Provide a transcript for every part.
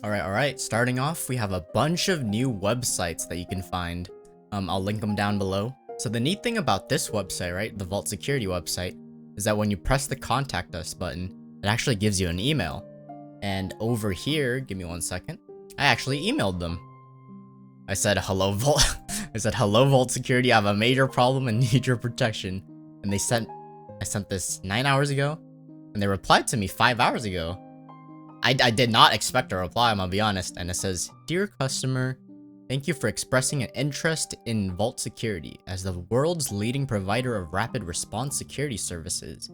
All right. Starting off, we have a bunch of new websites that you can find. I'll link them down below. So the neat thing about this website, right, the Vault Security website, is that when you press the Contact Us button, it actually gives you an email. And over here, give me 1 second, I actually emailed them. I said, hello, Vault. I said, hello, Vault Security. I have a major problem and need your protection. And I sent this 9 hours ago, and they replied to me 5 hours ago. I did not expect a reply, I'm gonna be honest. And it says, dear customer, thank you for expressing an interest in Vault Security. As the world's leading provider of rapid response security services,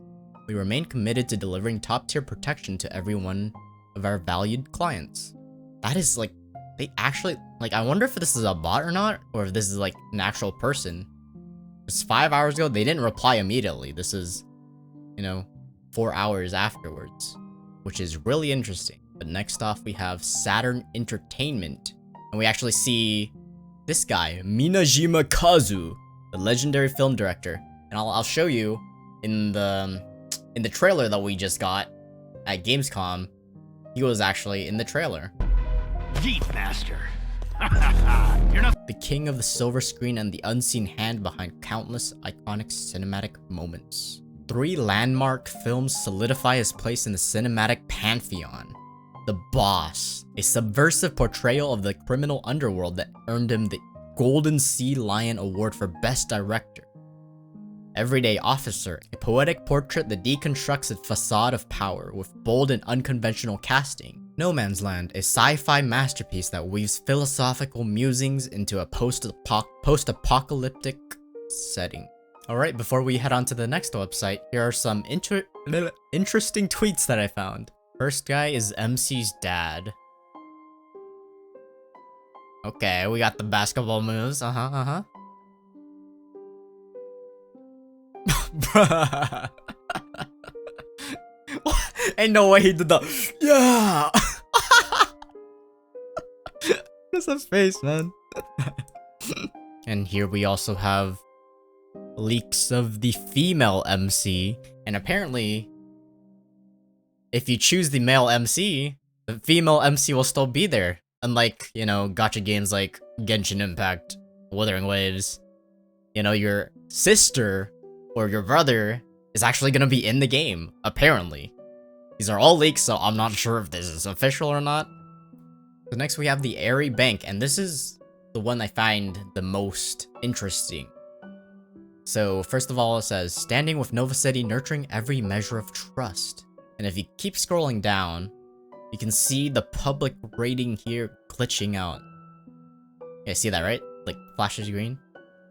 we remain committed to delivering top-tier protection to every one of our valued clients. That is like, they actually, like, I wonder if this is a bot or not, or if this is like an actual person. It's 5 hours ago, they didn't reply immediately. This is, 4 hours afterwards, which is really interesting. But next off, we have Saturn Entertainment. And we actually see this guy, Minajima Kazu, the legendary film director. And I'll show you in the trailer that we just got at Gamescom. He was actually in the trailer. Yeet, master. You're not The king of the silver screen and the unseen hand behind countless iconic cinematic moments. 3 landmark films solidify his place in the cinematic pantheon. The Boss, a subversive portrayal of the criminal underworld that earned him the Golden Sea Lion Award for Best Director. Everyday Officer, a poetic portrait that deconstructs its facade of power with bold and unconventional casting. No Man's Land, a sci-fi masterpiece that weaves philosophical musings into a post-apocalyptic setting. Alright, before we head on to the next website, here are some interesting tweets that I found. First guy is MC's dad. Okay, we got the basketball moves. Bruh. Ain't no way he did that. Yeah. What's that face, man? And here we also have leaks of the female MC, and apparently, if you choose the male MC, the female MC will still be there. Unlike, gacha games like Genshin Impact, Wuthering Waves. Your sister or your brother is actually gonna be in the game, apparently. These are all leaks, so I'm not sure if this is official or not. So next we have the Airy Bank, and this is the one I find the most interesting. So first of all, it says, standing with Nova City, nurturing every measure of trust. And if you keep scrolling down, you can see the public rating here glitching out. Yeah, see that, right? Like, flashes green.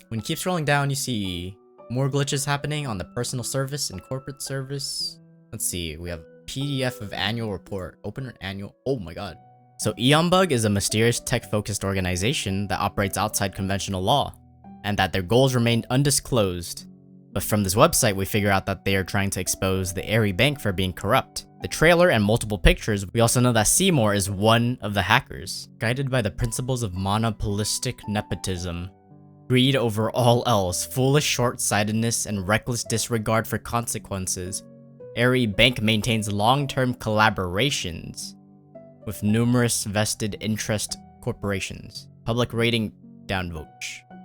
When you keep scrolling down, you see more glitches happening on the personal service and corporate service. Let's see, we have PDF of annual report. Open an annual, oh my god. So Eonbug is a mysterious tech-focused organization that operates outside conventional law, and that their goals remained undisclosed. But from this website, we figure out that they are trying to expose the Airy Bank for being corrupt. The trailer and multiple pictures, we also know that Seymour is one of the hackers. Guided by the principles of monopolistic nepotism, greed over all else, foolish short-sightedness, and reckless disregard for consequences, Airy Bank maintains long-term collaborations with numerous vested interest corporations. Public rating downvote.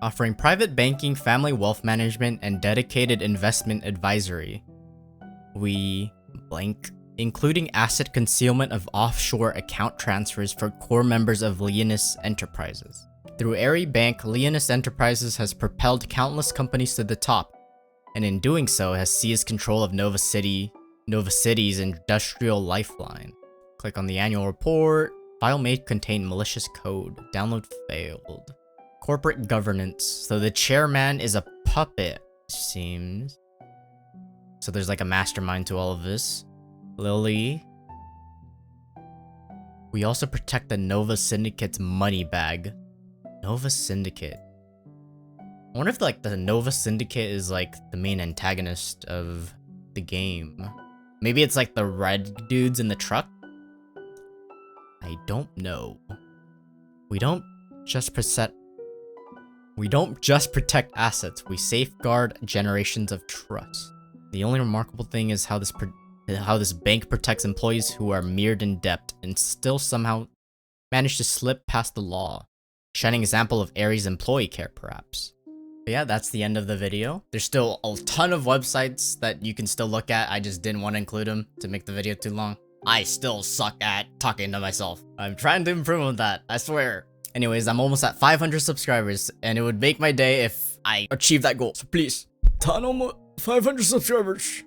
Offering private banking, family wealth management, and dedicated investment advisory. We blank. Including asset concealment of offshore account transfers for core members of Leonis Enterprises. Through Airy Bank, Leonis Enterprises has propelled countless companies to the top, and in doing so has seized control of Nova City's industrial lifeline. Click on the annual report. File may contain malicious code. Download failed. Corporate governance. So the chairman is a puppet, seems. So there's like a mastermind to all of this. Lily. We also protect the Nova Syndicate's money bag. Nova Syndicate. I wonder if like the Nova Syndicate is like the main antagonist of the game. Maybe it's like the red dudes in the truck? I don't know. We don't just protect assets, we safeguard generations of trust. The only remarkable thing is how this bank protects employees who are mired in debt and still somehow managed to slip past the law. Shining example of Aries employee care, perhaps. But yeah, that's the end of the video. There's still a ton of websites that you can still look at. I just didn't want to include them to make the video too long. I still suck at talking to myself. I'm trying to improve on that, I swear. Anyways, I'm almost at 500 subscribers, and it would make my day if I achieve that goal. So please, 500 subscribers.